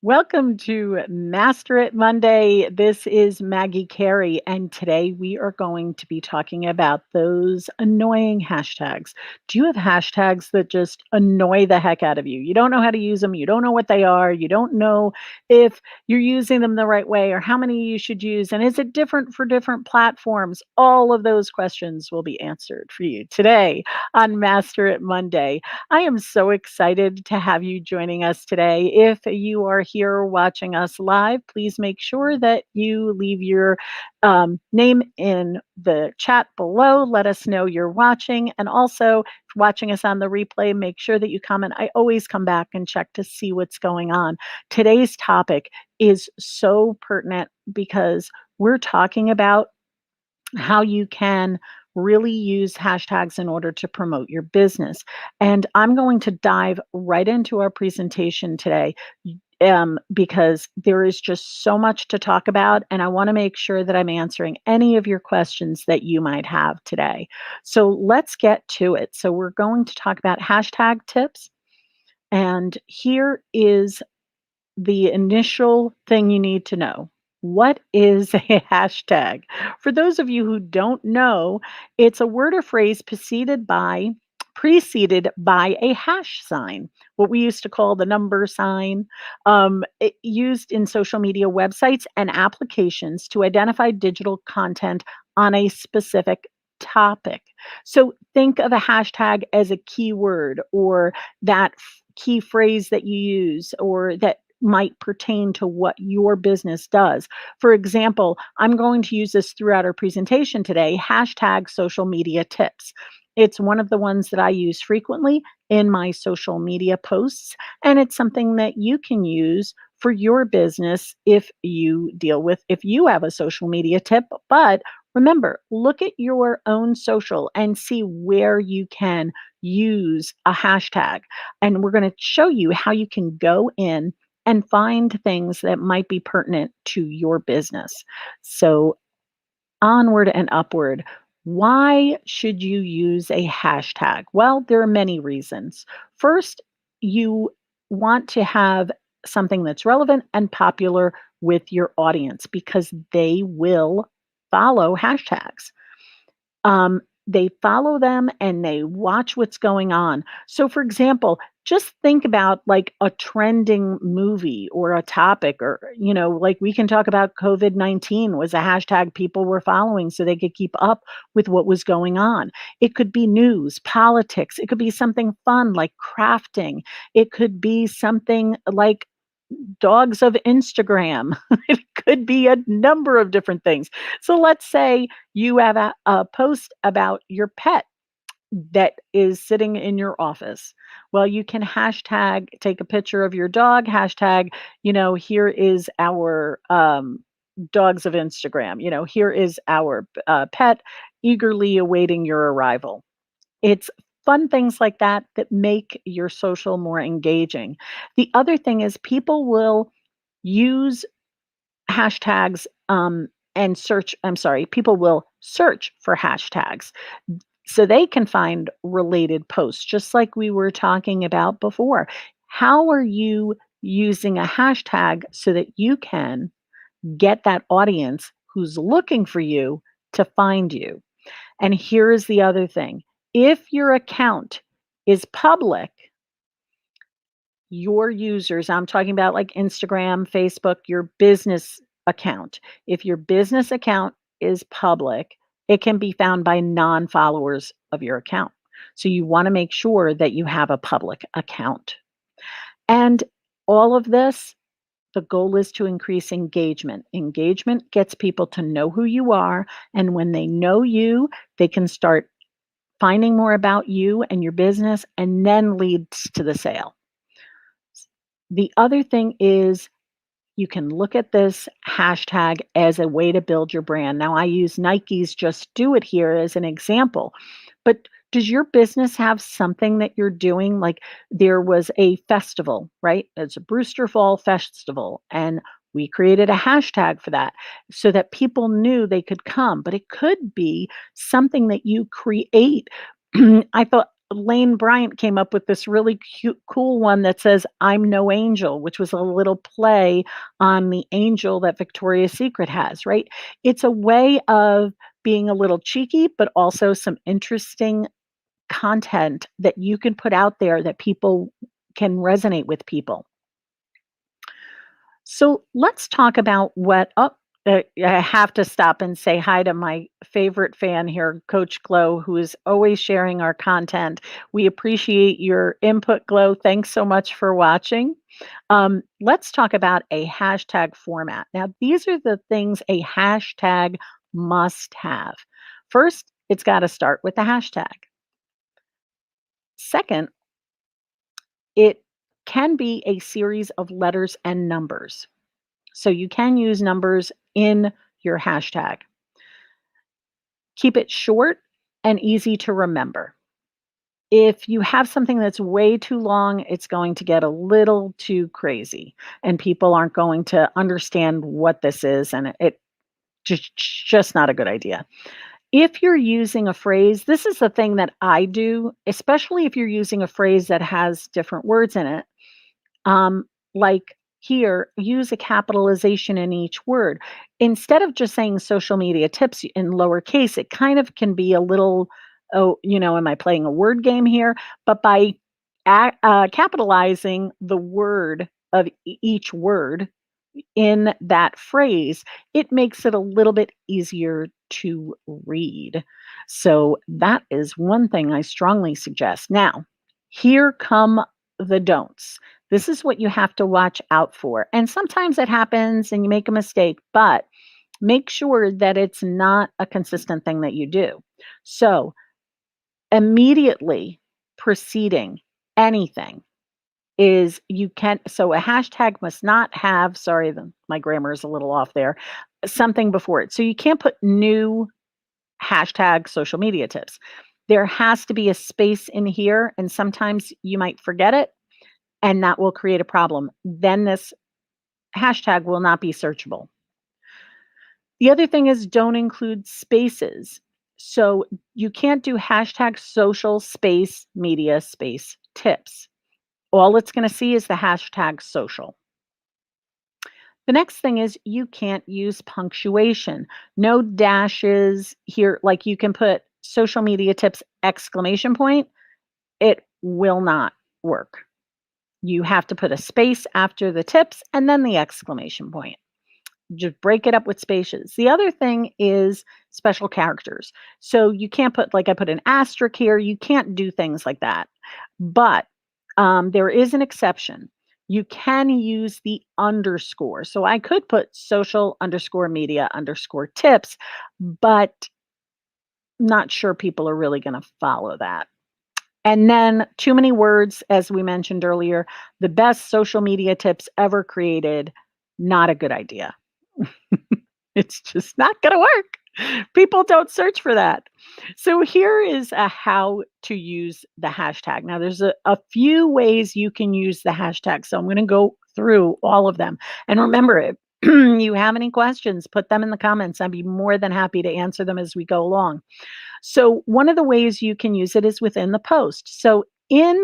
Welcome to Master It Monday. This is Maggie Carey, and today we are going to be talking about those annoying hashtags. Do you have hashtags that just annoy the heck out of you? You don't know how to use them, you don't know what they are, you don't know if you're using them the right way or how many you should use, and is it different for different platforms? All of those questions will be answered for you today on Master It Monday. I am so excited to have you joining us today. If you are here watching us live, please make sure that you leave your name in the chat below. Let us know you're watching. And also, if you're watching us on the replay, make sure that you comment. I always come back and check to see what's going on. Today's topic is so pertinent because we're talking about how you can really use hashtags in order to promote your business. And I'm going to dive right into our presentation today because there is just so much to talk about. And I want to make sure that I'm answering any of your questions that you might have today. So let's get to it. So we're going to talk about hashtag tips. And here is the initial thing you need to know. What is a hashtag? For those of you who don't know, it's a word or phrase preceded by a hash sign, what we used to call the number sign, used in social media websites and applications to identify digital content on a specific topic. So think of a hashtag as a keyword or that key phrase that you use or that might pertain to what your business does. For example, I'm going to use this throughout our presentation today, hashtag social media tips. It's one of the ones that I use frequently in my social media posts, and it's something that you can use for your business if you have a social media tip. But remember, look at your own social and see where you can use a hashtag. And we're going to show you how you can go in and find things that might be pertinent to your business. So, onward and upward. Why should you use a hashtag? Well, there are many reasons. First, you want to have something that's relevant and popular with your audience because they will follow hashtags. They follow them and they watch what's going on. So, for example, just think about like a trending movie or a topic, or, like we can talk about COVID-19 was a hashtag people were following so they could keep up with what was going on. It could be news, politics, it could be something fun like crafting, it could be something like dogs of Instagram. It could be a number of different things. So let's say you have a post about your pet that is sitting in your office. Well, you can hashtag, take a picture of your dog, hashtag, here is our dogs of Instagram. Here is our pet eagerly awaiting your arrival. It's fun things like that that make your social more engaging. The other thing is people will use hashtags and search, I'm sorry, people will search for hashtags so they can find related posts, just like we were talking about before. How are you using a hashtag so that you can get that audience who's looking for you to find you? And here is the other thing. If your account is public, your users, I'm talking about like Instagram, Facebook, your business account. If your business account is public, it can be found by non followers of your account. So you want to make sure that you have a public account. And all of this, the goal is to increase engagement. Engagement gets people to know who you are. And when they know you, they can start finding more about you and your business, and then leads to the sale. The other thing is you can look at this hashtag as a way to build your brand. Now, I use Nike's Just Do It here as an example, but does your business have something that you're doing? Like there was a festival, right? It's a Brewster Fall Festival, and we created a hashtag for that so that people knew they could come, but it could be something that you create. I thought Lane Bryant came up with this really cute cool one that says, "I'm no angel," which was a little play on the angel that Victoria's Secret has, right? It's a way of being a little cheeky, but also some interesting content that you can put out there that people can resonate with people. So let's talk about I have to stop and say hi to my favorite fan here, Coach Glow, who is always sharing our content. We appreciate your input, Glow. Thanks so much for watching. Let's talk about a hashtag format. Now, these are the things a hashtag must have. First, it's got to start with the hashtag. Second, it can be a series of letters and numbers. So you can use numbers in your hashtag. Keep it short and easy to remember. If you have something that's way too long, it's going to get a little too crazy and people aren't going to understand what this is and just not a good idea. If you're using a phrase, this is the thing that I do, especially if you're using a phrase that has different words in it. Like here, use a capitalization in each word. Instead of just saying social media tips in lowercase, it kind of can be a little, oh, am I playing a word game here? But by capitalizing the word of each word in that phrase, it makes it a little bit easier to read. So that is one thing I strongly suggest. Now, here come the don'ts. This is what you have to watch out for. And sometimes it happens and you make a mistake, but make sure that it's not a consistent thing that you do. So, immediately preceding anything is you can so a hashtag must not have, sorry, my grammar is a little off there, something before it. So you can't put new hashtag social media tips. There has to be a space in here, and sometimes you might forget it, and that will create a problem. Then this hashtag will not be searchable. The other thing is don't include spaces. So you can't do hashtag social space media space tips. All it's going to see is the hashtag social. The next thing is you can't use punctuation. No dashes here. Like you can put social media tips exclamation point. It will not work. You have to put a space after the tips and then the exclamation point. Just break it up with spaces. The other thing is special characters. So you can't put, like I put an asterisk here, you can't do things like that. But there is an exception. You can use the underscore. So I could put social underscore media underscore tips, but not sure people are really going to follow that. And then too many words, as we mentioned earlier, the best social media tips ever created, not a good idea. It's just not going to work. People don't search for that. So here is a how to use the hashtag. Now there's a few ways you can use the hashtag. So I'm going to go through all of them. And remember, if you have any questions, put them in the comments. I'd be more than happy to answer them as we go along. So one of the ways you can use it is within the post. So in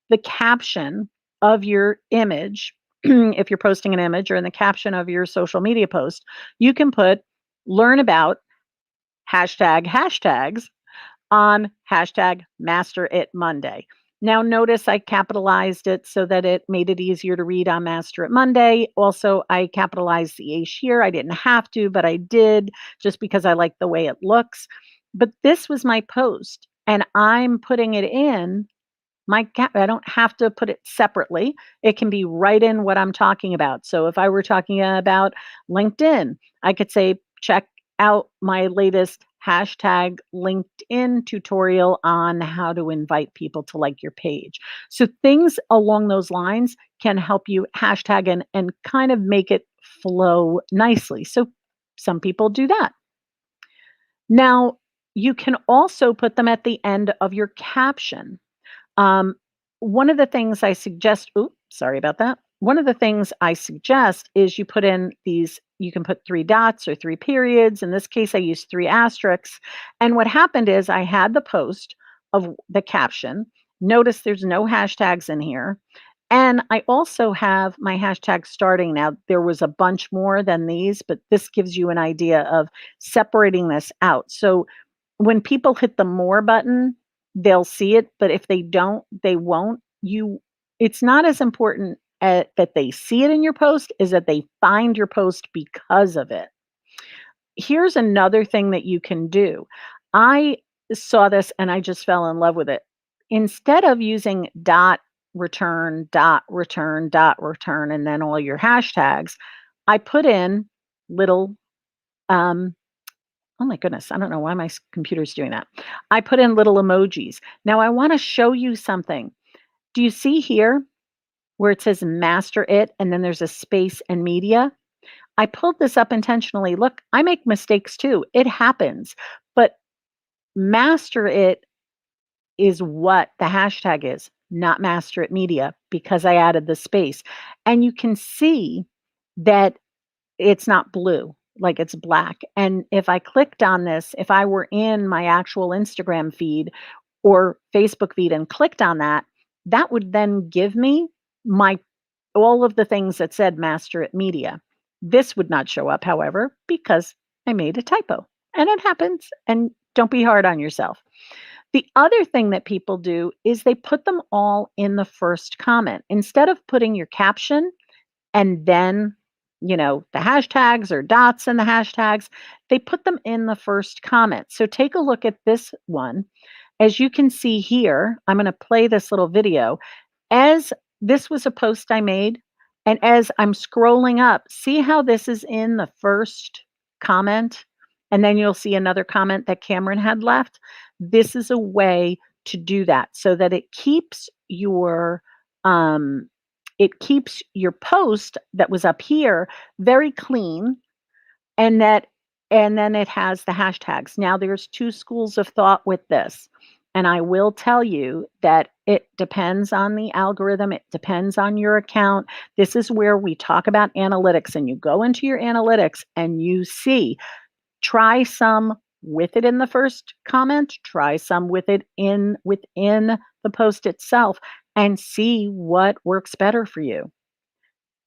the caption of your image, if you're posting an image or in the caption of your social media post, you can put learn about hashtags on hashtag Master It Monday. Now, notice I capitalized it so that it made it easier to read on Master It Monday. Also, I capitalized the H here. I didn't have to, but I did just because I like the way it looks. But this was my post, and I'm putting it in I don't have to put it separately. It can be right in what I'm talking about. So if I were talking about LinkedIn, I could say, check out my latest hashtag LinkedIn tutorial on how to invite people to like your page. So things along those lines can help you hashtag and kind of make it flow nicely. So some people do that. Now, you can also put them at the end of your caption. Um, one of the things I suggest, oops, sorry about that. One of the things I suggest is you put in you can put 3 dots or 3 periods. In this case, I used 3 asterisks. And what happened is I had the post of the caption, Notice there's no hashtags in here. And I also have my hashtags starting now. There was a bunch more than these, but this gives you an idea of separating this out. So when people hit the more button, they'll see it, but if they don't, they won't. It's not as important that they see it in your post is that they find your post because of it. Here's another thing that you can do. I saw this and I just fell in love with it. Instead of using dot return, dot return, and then all your hashtags, I put in little, um, oh my goodness, I don't know why my computer's doing that. I put in little emojis. Now I want to show you something. Do you see here where it says master it and then there's a space and media? I pulled this up intentionally. Look, I make mistakes too. It happens. But master it is what the hashtag is, not master it media, because I added the space. And you can see that it's not blue, like it's black. And if I clicked on this, if I were in my actual Instagram feed or Facebook feed and clicked on that, that would then give me my all of the things that said master it media. This would not show up, however, because I made a typo. And it happens. And don't be hard on yourself. The other thing that people do is they put them all in the first comment. Instead of putting your caption and then, the hashtags or dots in the hashtags, they put them in the first comment. So take a look at this one. As you can see here, I'm going to play this little video. As this was a post I made, and as I'm scrolling up, see how this is in the first comment? And then you'll see another comment that Cameron had left. This is a way to do that so that um, it keeps your post that was up here very clean and that and then it has the hashtags. Now there's two schools of thought with this. And I will tell you that it depends on the algorithm, it depends on your account. This is where we talk about analytics and you go into your analytics and you see, try some with it in the first comment, try some with it in within the post itself and see what works better for you.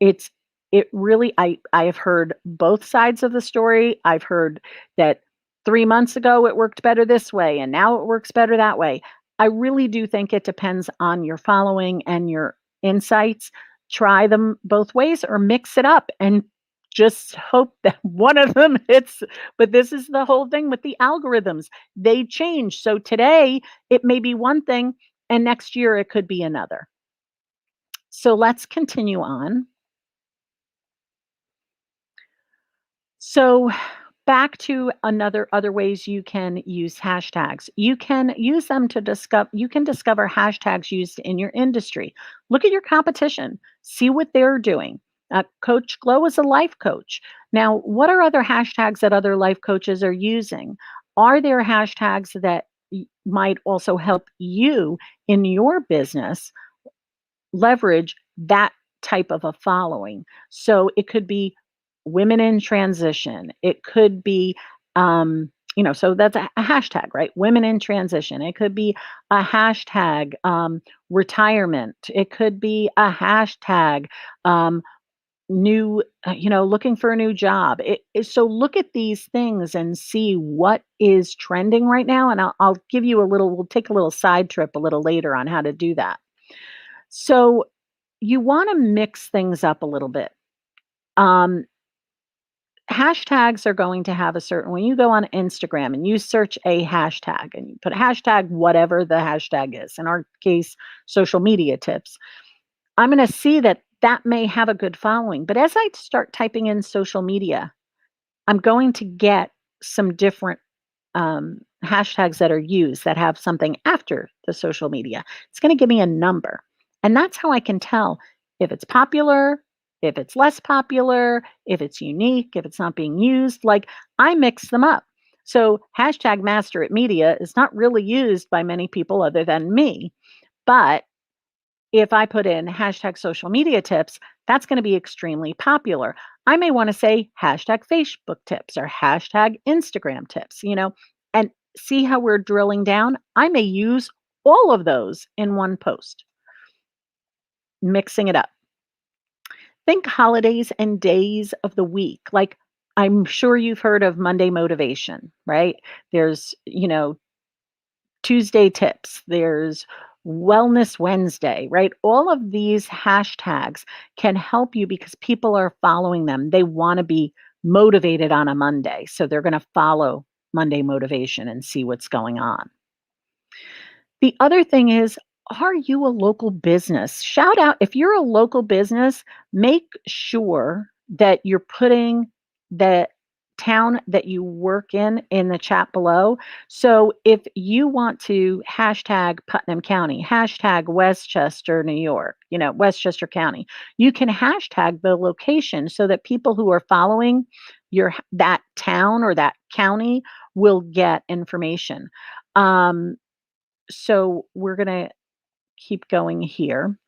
It's it really I have heard both sides of the story. I've heard that 3 months ago it worked better this way and now it works better that way. I really do think it depends on your following and your insights. Try them both ways or mix it up and just hope that one of them hits. But this is the whole thing with the algorithms. They change. So today it may be one thing and next year it could be another. So let's continue on. So back to other ways you can use hashtags. You can use them to discover hashtags used in your industry. Look at your competition, see what they're doing. Coach Glow is a life coach. Now, what are other hashtags that other life coaches are using? Are there hashtags that might also help you in your business leverage that type of a following? So it could be women in transition. It could be, so that's a hashtag, right? Women in transition. It could be a hashtag retirement. It could be a hashtag looking for a new job. So look at these things and see what is trending right now. And I'll give you we'll take a little side trip a little later on how to do that. So you want to mix things up a little bit. Um, Hashtags are going to have when you go on Instagram and you search a hashtag and you put a hashtag, whatever the hashtag is, in our case, social media tips, I'm going to see that may have a good following. But as I start typing in social media, I'm going to get some different hashtags that are used that have something after the social media. It's going to give me a number. And that's how I can tell if it's popular, if it's less popular, if it's unique, if it's not being used. Like I mix them up. So hashtag master at media is not really used by many people other than me. But if I put in hashtag social media tips, that's going to be extremely popular. I may want to say hashtag Facebook tips or hashtag Instagram tips, and see how we're drilling down. I may use all of those in one post, mixing it up. Think holidays and days of the week. Like, I'm sure you've heard of Monday motivation, right? There's, Tuesday tips, there's Wellness Wednesday, right? All of these hashtags can help you because people are following them. They want to be motivated on a Monday. So they're going to follow Monday motivation and see what's going on. The other thing is, are you a local business? Shout out if you're a local business, make sure that you're putting the town that you work in the chat below. So if you want to hashtag Putnam County, hashtag Westchester, New York, Westchester County, you can hashtag the location so that people who are following that town or that county will get information. Um, so we're going to keep going here.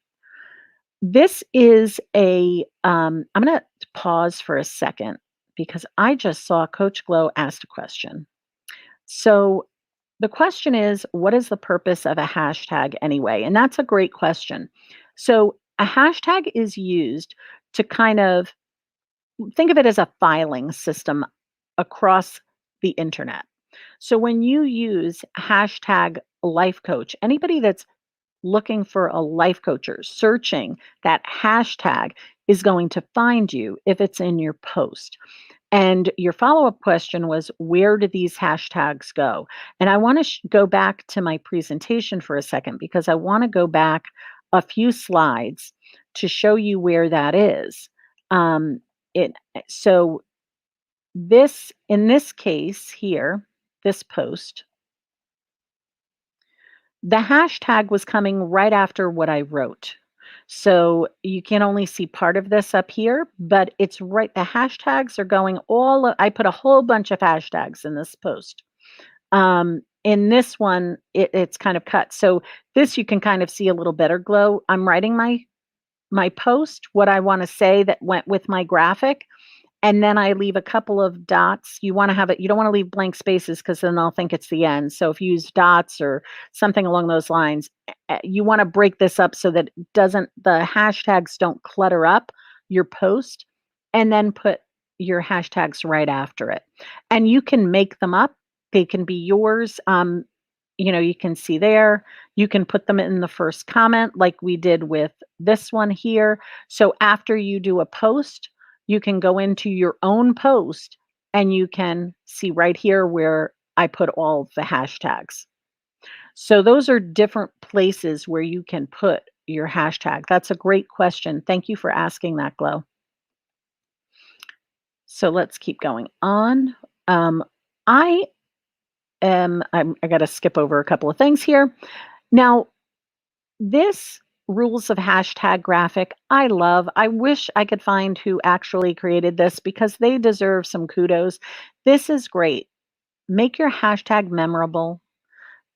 This is I'm going to pause for a second because I just saw Coach Glow asked a question. So the question is, what is the purpose of a hashtag anyway? And that's a great question. So a hashtag is used to kind of think of it as a filing system across the internet. So when you use hashtag life coach, anybody that's looking for a life coach or searching that hashtag is going to find you if it's in your post. And your follow up question was, where do these hashtags go? And I want to go back to my presentation for a second because I want to go back a few slides to show you where that is. Um, so this, in this case here, this post, the hashtag was coming right after what I wrote. So you can only see part of this up here, but it's right. The hashtags are going I put a whole bunch of hashtags in this post. In this one, it's kind of cut. So this you can kind of see a little better glow. I'm writing my post, what I want to say that went with my graphic. And then I leave a couple of dots. You want to have it, you don't want to leave blank spaces because then they'll think it's the end. So if you use dots or something along those lines, you want to break this up so that the hashtags don't clutter up your post, and then put your hashtags right after it. And you can make them up. They can be yours. You can see there, you can put them in the first comment like we did with this one here. So after you do a post, you can go into your own post and you can see right here where I put all the hashtags. So those are different places where you can put your hashtag. That's a great question. Thank you for asking that, Glow. So let's keep going on. Um, I I got to skip over a couple of things here. Now, this rules of hashtag graphic, I love. I wish I could find who actually created this because they deserve some kudos. This is great. Make your hashtag memorable.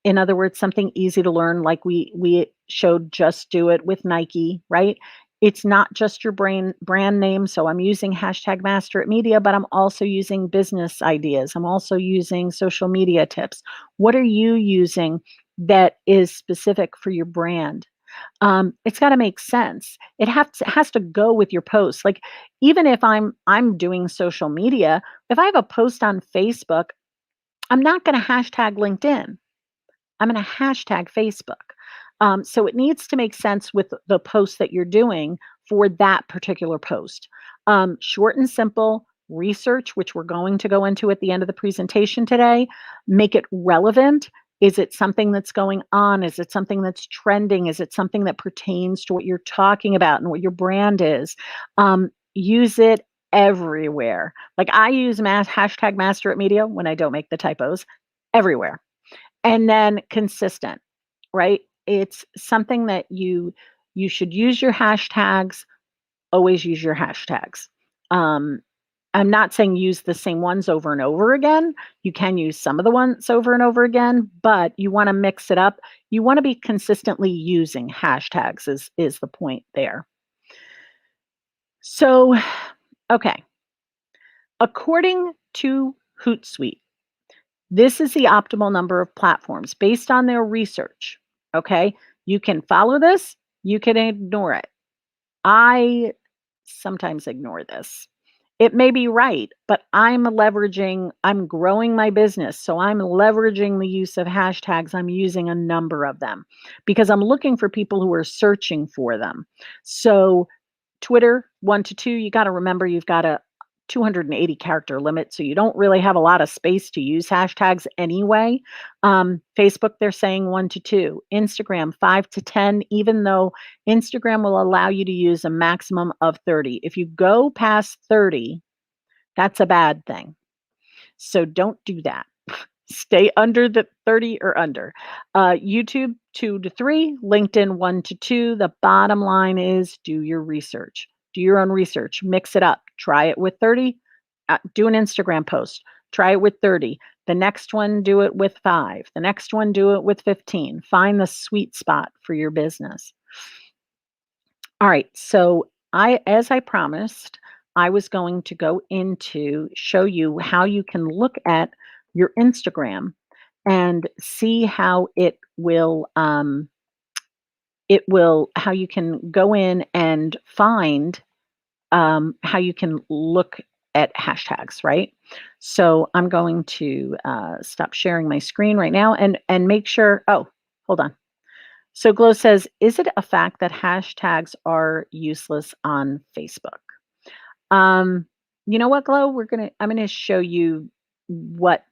In other words, something easy to learn, like we showed Just Do It with Nike, right? It's not just your brand name. So I'm using hashtag master at media, but I'm also using business ideas. I'm also using social media tips. What are you using that is specific for your brand? It's got to make sense. It has to go with your post. Like, even if I'm doing social media, if I have a post on Facebook, I'm not going to hashtag LinkedIn. I'm going to hashtag Facebook. So it needs to make sense with the post that you're doing for that particular post. Short and simple research, which we're going to go into at the end of the presentation today. Make it relevant. Is it something that's going on? Is it something that's trending? Is it something that pertains to what you're talking about and what your brand is? Use it everywhere. Like, I use hashtag master at media when I don't make the typos everywhere. And then consistent, right? It's something that you should use your hashtags, always use your hashtags. Um, I'm not saying use the same ones over and over again. You can use some of the ones over and over again, but you want to mix it up. You want to be consistently using hashtags is the point there. So, okay. According to Hootsuite, this is the optimal number of platforms based on their research. Okay. You can follow this, you can ignore it. I sometimes ignore this. It may be right, but I'm growing my business. So I'm leveraging the use of hashtags. I'm using a number of them because I'm looking for people who are searching for them. So Twitter, 1 to 2, you gotta remember you've got a 280 character limit, so you don't really have a lot of space to use hashtags anyway. Facebook, they're saying 1 to 2. Instagram, 5 to 10, even though Instagram will allow you to use a maximum of 30. If you go past 30, that's a bad thing. So don't do that. Stay under the 30 or under. YouTube 2 to 3, LinkedIn 1 to 2. The bottom line is do your research. Do your own research. Mix it up. Try it with 30. Do an Instagram post. Try it with 30. The next one, do it with 5. The next one, do it with 15. Find the sweet spot for your business. All right. So as I promised, I was going to go into show you how you can look at your Instagram and see how it will how you can go in and find how you can look at hashtags, right? So I'm going to stop sharing my screen right now and make sure. Oh, hold on. So Glow says, is it a fact that hashtags are useless on Facebook? Um, you know what, Glow? I'm gonna show you what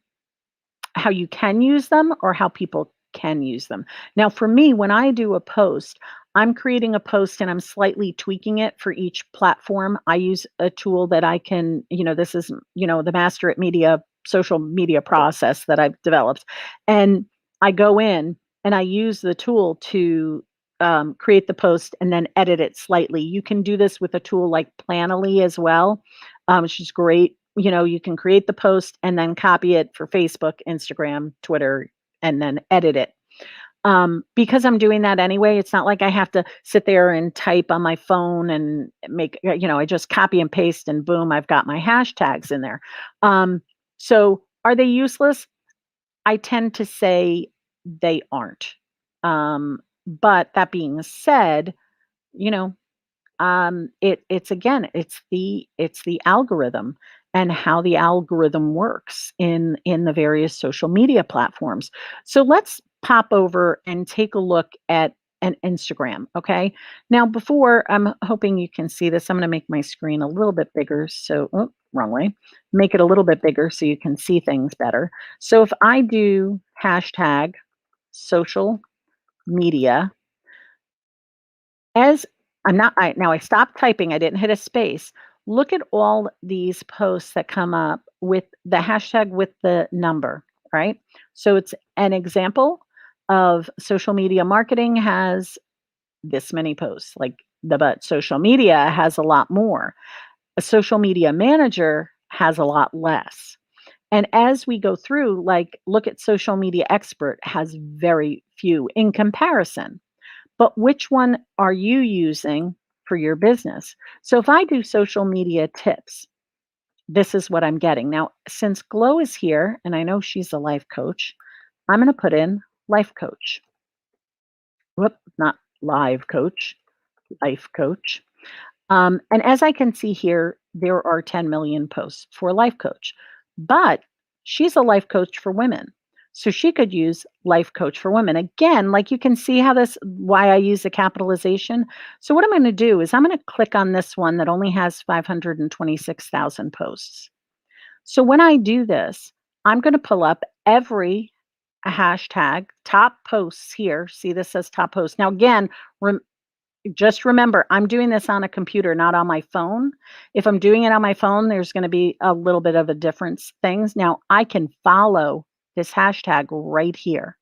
how you can use them or how people can use them. Now, for me, when I do a post, I'm creating a post and I'm slightly tweaking it for each platform. I use a tool that I can, this is, the master at media, social media process that I've developed. And I go in and I use the tool to create the post and then edit it slightly. You can do this with a tool like Planoly as well, which is great. You can create the post and then copy it for Facebook, Instagram, Twitter, and then edit it. Because I'm doing that anyway, it's not like I have to sit there and type on my phone and I just copy and paste and boom, I've got my hashtags in there. So are they useless? I tend to say they aren't. But that being said, you know, it's again, it's the algorithm and how the algorithm works in the various social media platforms. So let's pop over and take a look at an Instagram, okay? Now, before I'm hoping you can see this, I'm going to make my screen a little bit bigger. So, oh, wrong way. Make it a little bit bigger so you can see things better. So if I do hashtag social media as I'm not I now I stopped typing, I didn't hit a space. Look at all these posts that come up with the hashtag with the number, right? So it's an example of social media marketing has this many posts, but social media has a lot more. A social media manager has a lot less. And as we go through, look at social media expert has very few in comparison. But which one are you using for your business? So if I do social media tips, this is what I'm getting. Now, since Glow is here, and I know she's a life coach, I'm going to put in life coach. Whoop, not live coach, life coach. And as I can see here, there are 10 million posts for life coach, but she's a life coach for women. So she could use life coach for women. Again, like you can see why I use the capitalization. So what I'm going to do is I'm going to click on this one that only has 526,000 posts. So when I do this, I'm going to pull up every hashtag top posts here. See, this says top posts. Now, again, just remember, I'm doing this on a computer, not on my phone. If I'm doing it on my phone, there's going to be a little bit of a difference things. Now, I can follow this hashtag right here.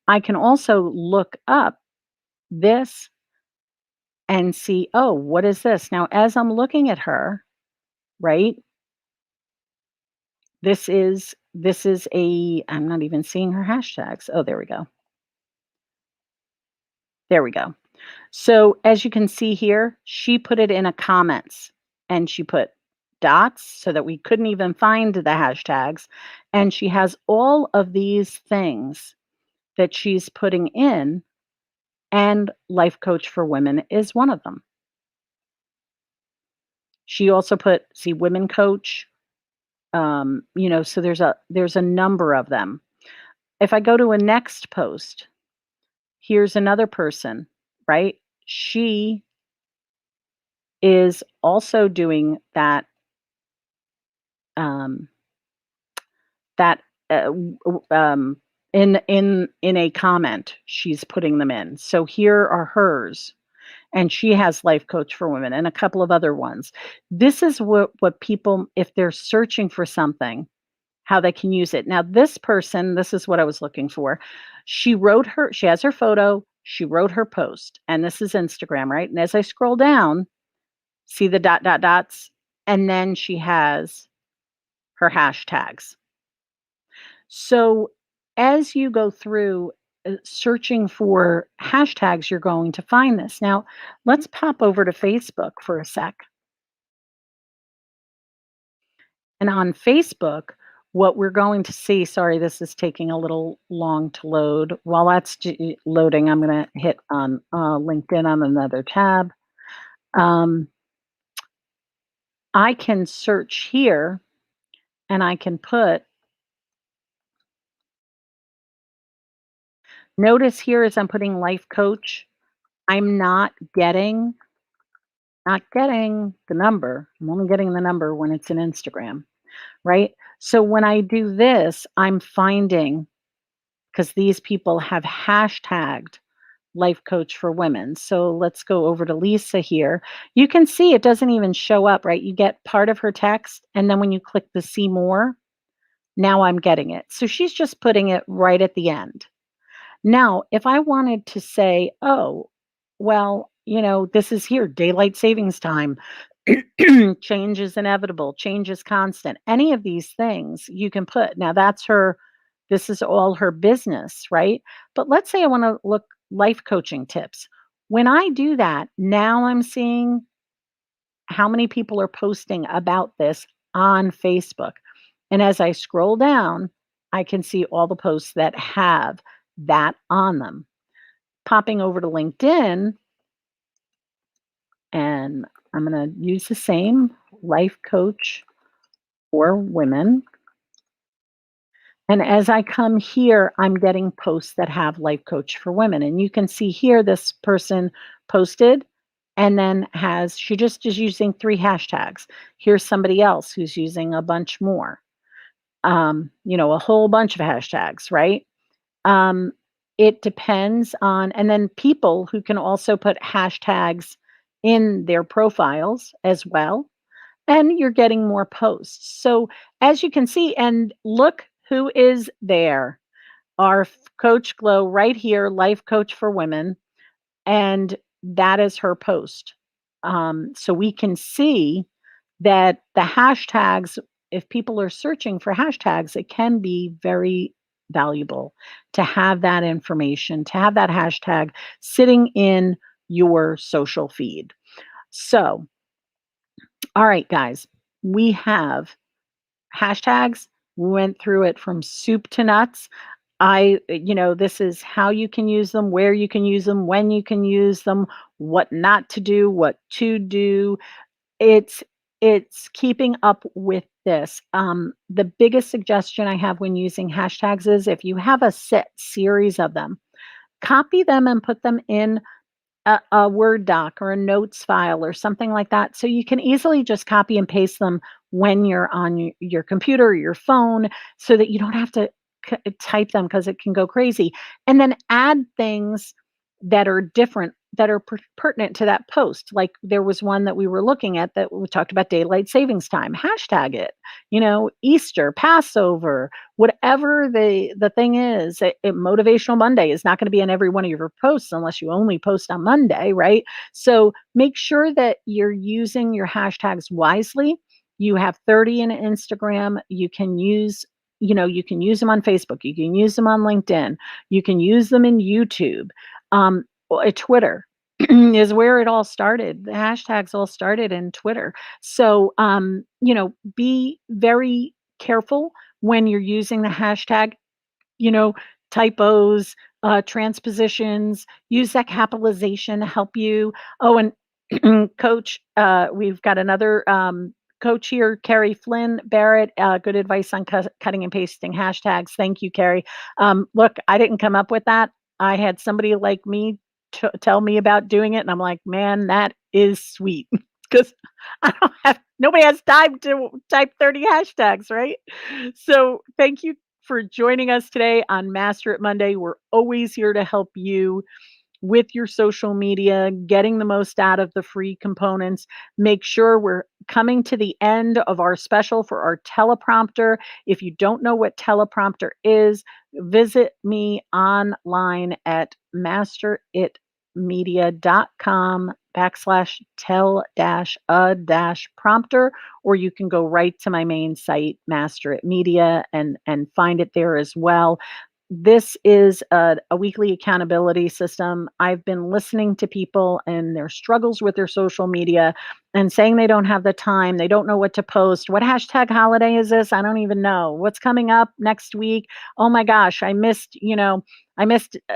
I can also look up this and see, oh, what is this? Now, as I'm looking at her, right? This is I'm not even seeing her hashtags. Oh, there we go. There we go. So as you can see here, she put it in a comments and she put dots so that we couldn't even find the hashtags. And she has all of these things that she's putting in and life coach for women is one of them. She also put, see, women coach, so there's a number of them. If I go to a next post, here's another person, right? She is also doing um, that in a comment, she's putting them in. So here are hers, and she has life coach for women and a couple of other ones. This is what people, if they're searching for something, how they can use it. Now, this person, this is what I was looking for. She has her photo, she wrote her post, and this is Instagram, right? And as I scroll down, see the dot, dot, dots, and then she has her hashtags. So as you go through searching for hashtags, you're going to find this. Now, let's pop over to Facebook for a sec. And on Facebook, what we're going to see, sorry, this is taking a little long to load. While that's loading, I'm going to hit on LinkedIn on another tab. Um, I can search here and I can put, notice here as I'm putting life coach, I'm not getting the number. I'm only getting the number when it's in Instagram, right? So when I do this, I'm finding, because these people have hashtagged life coach for women. So let's go over to Lisa here. You can see it doesn't even show up, right? You get part of her text, and then when you click the see more, now I'm getting it. So she's just putting it right at the end. Now, if I wanted to say, oh, well, this is here, daylight savings time, change is inevitable, change is constant, any of these things you can put. Now, this is all her business, right? But let's say I want to look life coaching tips. When I do that, now I'm seeing how many people are posting about this on Facebook. And as I scroll down, I can see all the posts that have that on them. Popping over to LinkedIn, and I'm going to use the same life coach for women. And as I come here, I'm getting posts that have life coach for women. And you can see here this person posted and then she just is using 3 hashtags. Here's somebody else who's using a bunch more. A whole bunch of hashtags, right? Um, it depends on, and then people who can also put hashtags in their profiles as well. And you're getting more posts. So as you can see, and look who is there. Our Coach Glow right here, life coach for women. And that is her post. So we can see that the hashtags, if people are searching for hashtags, it can be very valuable to have that information, to have that hashtag sitting in your social feed. So, all right, guys, we have hashtags. We went through it from soup to nuts. This is how you can use them, where you can use them, when you can use them, what not to do, what to do. It's keeping up with this. The biggest suggestion I have when using hashtags is if you have a set series of them, copy them and put them in a Word doc or a notes file or something like that. So you can easily just copy and paste them when you're on your computer or your phone so that you don't have to type them because it can go crazy. And then add things that are different, that are pertinent to that post. Like there was one that we were looking at that we talked about daylight savings time, hashtag it, Easter, Passover, whatever the thing is. Motivational Monday is not going to be in every one of your posts unless you only post on Monday, right? So make sure that you're using your hashtags wisely. You have 30 in Instagram. You can use them on Facebook. You can use them on LinkedIn. You can use them in YouTube. Twitter is where it all started. The hashtags all started in Twitter. So, be very careful when you're using the hashtag, you know, typos, transpositions, use that capitalization to help you. Oh, and coach, we've got another coach here, Carrie Flynn Barrett. Good advice on cutting and pasting hashtags. Thank you, Carrie. Look, I didn't come up with that. I had somebody like me tell me about doing it, and I'm like, man, that is sweet because I don't have nobody has time to type 30 hashtags, right? So thank you for joining us today on Master It Monday. We're always here to help you with your social media, getting the most out of the free components. Make sure we're coming to the end of our special for our teleprompter. If you don't know what teleprompter is, visit me online at masteritmedia.com/tell-a-prompter, or you can go right to my main site, Master It Media, and find it there as well. This is a weekly accountability system. I've been listening to people and their struggles with their social media and saying they don't have the time. They don't know what to post. What hashtag holiday is this? I don't even know. What's coming up next week? Oh my gosh, I missed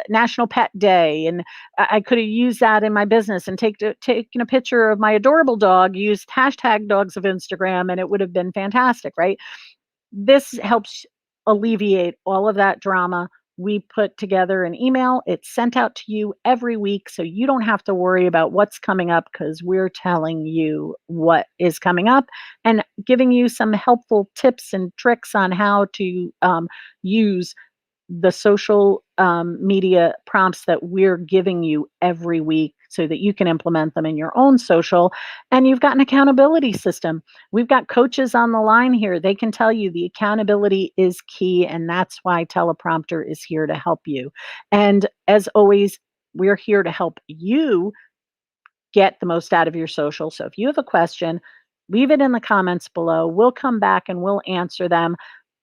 National Pet Day, and I could have used that in my business and taken a picture of my adorable dog, used hashtag dogs of Instagram, and it would have been fantastic, right? This helps alleviate all of that drama. We put together an email. It's sent out to you every week so you don't have to worry about what's coming up because we're telling you what is coming up and giving you some helpful tips and tricks on how to use the social media prompts that we're giving you every week so that you can implement them in your own social. And you've got an accountability system. We've got coaches on the line here. They can tell you the accountability is key. And that's why Teleprompter is here to help you. And as always, we're here to help you get the most out of your social. So if you have a question, leave it in the comments below. We'll come back and we'll answer them.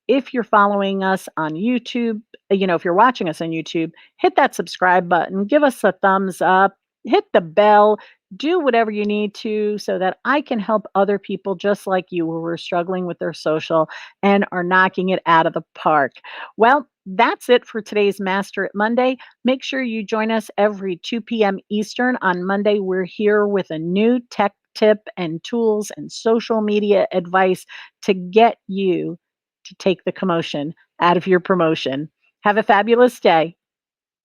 If you're following us on YouTube, if you're watching us on YouTube, hit that subscribe button, give us a thumbs up, hit the bell, do whatever you need to so that I can help other people just like you who are struggling with their social and are knocking it out of the park. Well, that's it for today's Master It Monday. Make sure you join us every 2 p.m. Eastern. On Monday, we're here with a new tech tip and tools and social media advice to get you to take the commotion out of your promotion. Have a fabulous day.